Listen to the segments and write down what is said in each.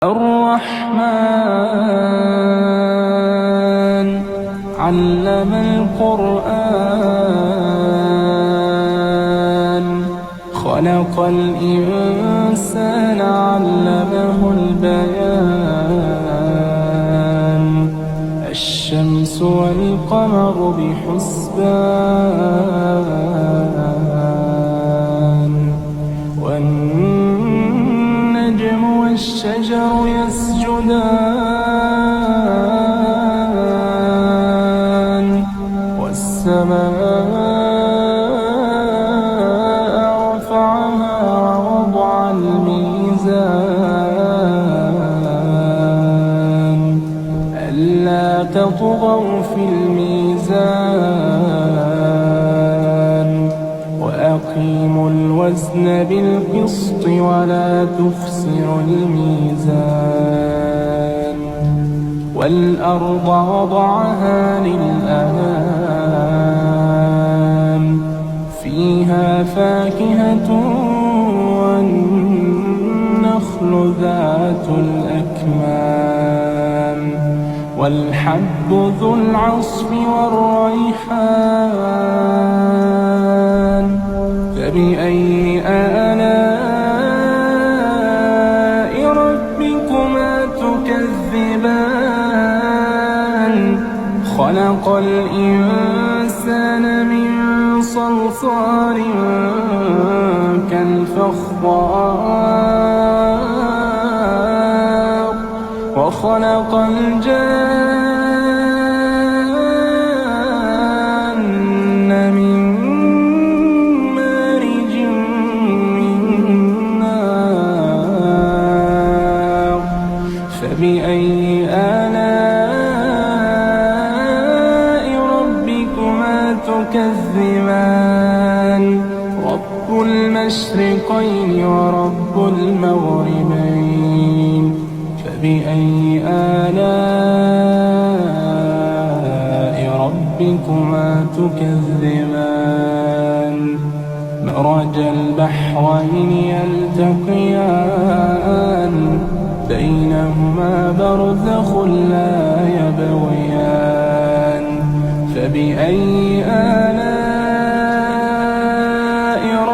الرحمن علم القرآن خلق الإنسان علمه البيان الشمس والقمر بحسبان والنجم والشجر يسجدان والسماء رفعها ووضع الميزان ألا تطغوا في الميزان وأقيموا الوزن بالقسط ولا تخسروا الميزان والأرض وضعها للأنام فيها فاكهة والنخل ذات الأكمام والحب ذو العصف والريحان فبأي آلاء ربكما تكذبان خلق الإنسان من صلصال كالفخار وخلق الجان من مارج من نار فبأي آلاء ربكما تكذبان رب المشرقين ورب المغربين فبأي آلاء ربكما تكذبان مرج البحرين يلتقيان بينهما برزخ لا يبغيان فبأي آلاء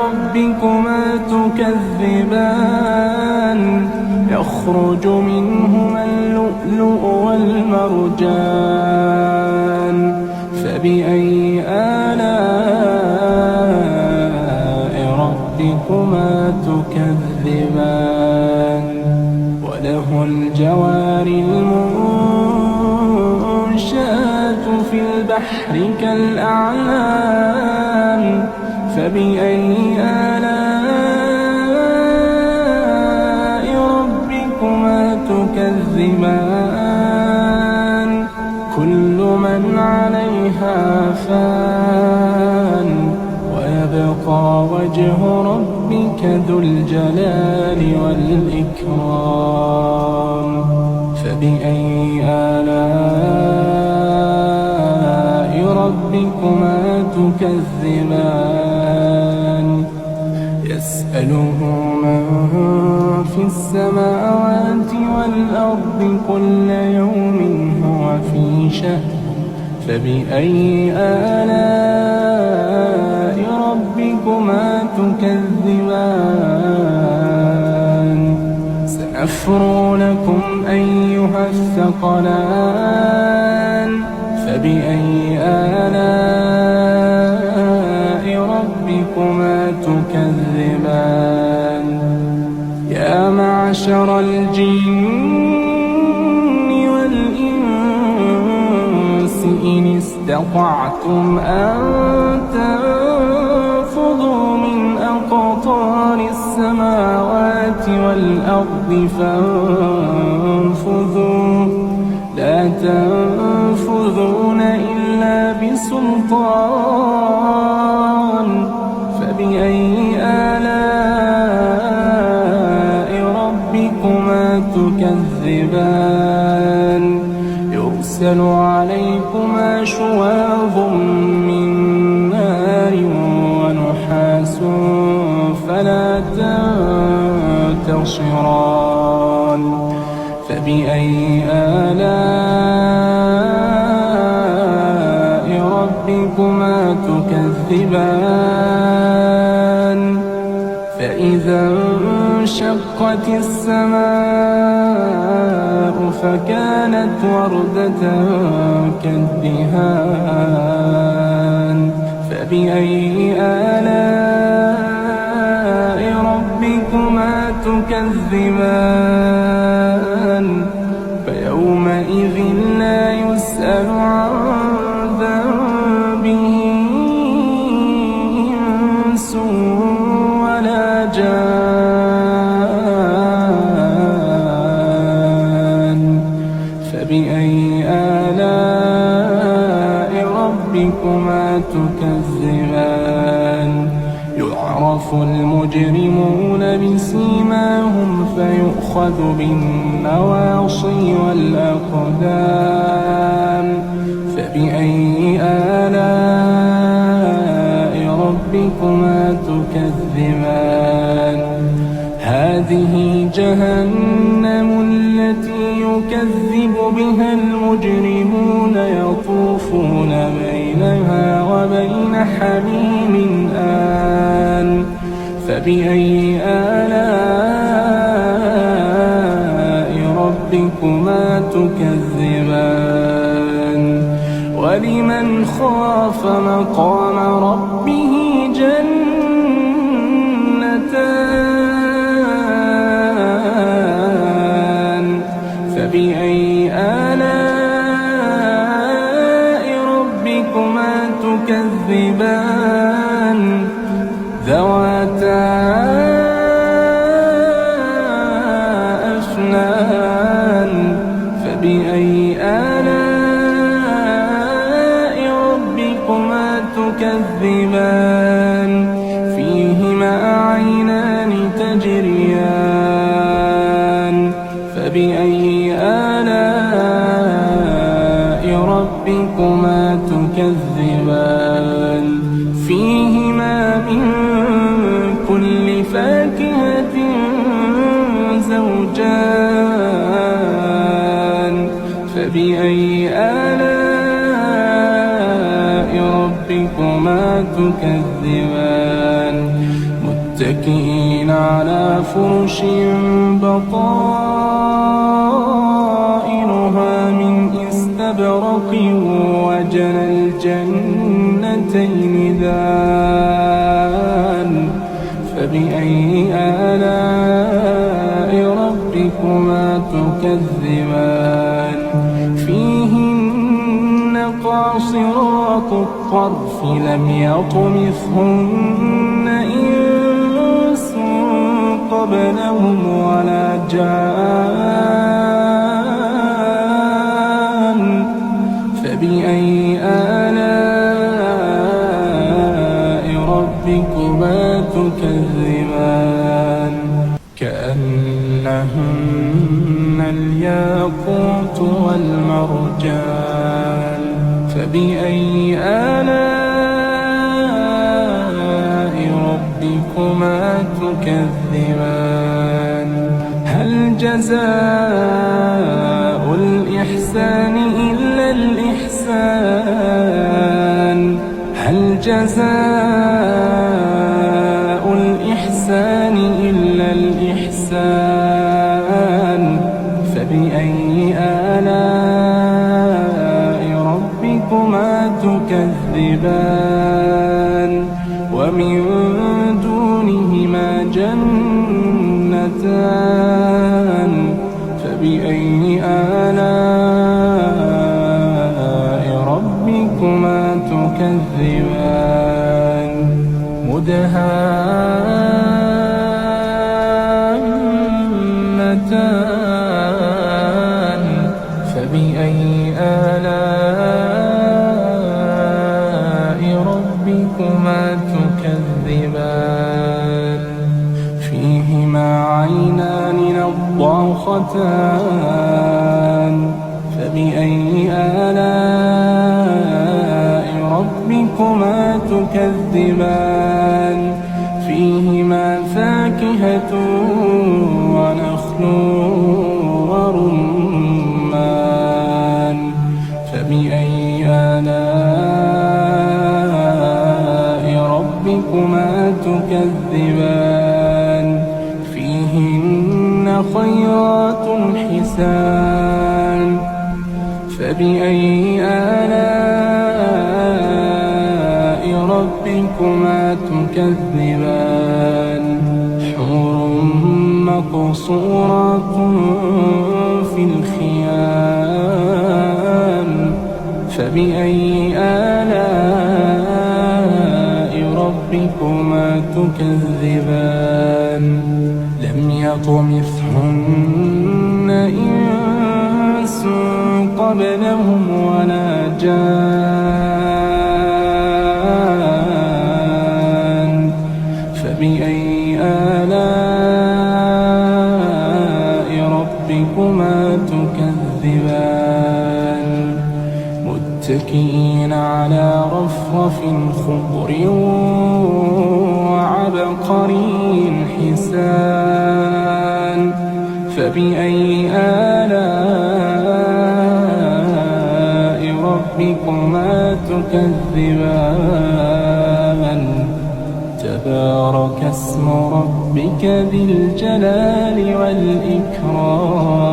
ربكما تكذبان يخرج منهما اللؤلؤ والمرجان فبأي آلاء ربكما تكذبان وله الجوار المنشآت في البحر كالأعلام فبأي آلاء ربكما تكذبان كل من عليها فان ويبقى وجه ربك ذو الجلال والإكرام فبأي آلاء ربكما تكذبان يسأله من في السماوات والأرض كل يوم هو في شأن فبأي آلاء ربكما تكذبان سنفرغ لكم أيها الثقلان فبأي آلاء ربكما تكذبان يا معشر الجن والإنس إن استطعتم أن تنفذوا من أقطار السماوات والأرض فانفذوا لا تنفذون إلا بسلطان فبأي آلاء ربكما تكذبان يرسل عليكما شواظ من نار ونحاس فلا تنتصران فبأي آلاء ربكما تكذبان فإذا انشقت السماء فكانت وردة كالدهان فبأي آلاء ربكما تكذبان فيومئذ لا يسأل عن ذنبه إنس ولا جان فبأي آلاء ربكما تكذبان يعرف المجرمون بسيماهم فيؤخذ بالنواصي والأقدام فبأي آلاء ربكما تكذبان هذه جهنم التي يكذب بها المجرمون يطوفون بينها وبين حميم آن فبأي آلاء ربكما تكذبان ولمن خاف مقام ربه جنتان فبأي آلاء ربكما تكذبان ذواتا أفنان فبأي آلاء ربكما تكذبان فيهما عينان تجريان فبأي آلاء ربكما تكذبان فيهما من كل فاكهة زوجان فبأي آلاء ربكما تكذبان متكئين على فرش بطائنها من استبرق وجنى الجنتين دان فبأي آلاء ربكما تكذبان فيهن قاصرات الطرف لم يطمثهن إنس قبلهم ولا جان فبأي آلاء ربكما تكذبان كأنهن الياقوت والمرجان فبأي آلاء ربكما تكذبان هل جزاء الإحسان إلا الإحسان هل جزاء الإحسان إلا الإحسان فبأي آلاء ربكما تكذبان ومن دونهما جنتان فبأي آلاء ربكما تكذبان مدهامتان فبأي آلاء ربكما تكذبان فيهما عينان نضاختان فبأي آلاء ربكما تكذبان فيهما فاكهة ونخل ورمان مقصورات حسان فبأي آلاء ربكما تكذبان حور مقصورات في الخيام فبأي آلاء ربكما تكذبان لم يطمثهن إنس قبلهم ولا جان فبأي آلاء ربكما تكذبان متكئين على رفرف خضر وعبقري حسان فبأي آلاء ربكما تكذبان تبارك اسم ربك ذي الجلال والإكرام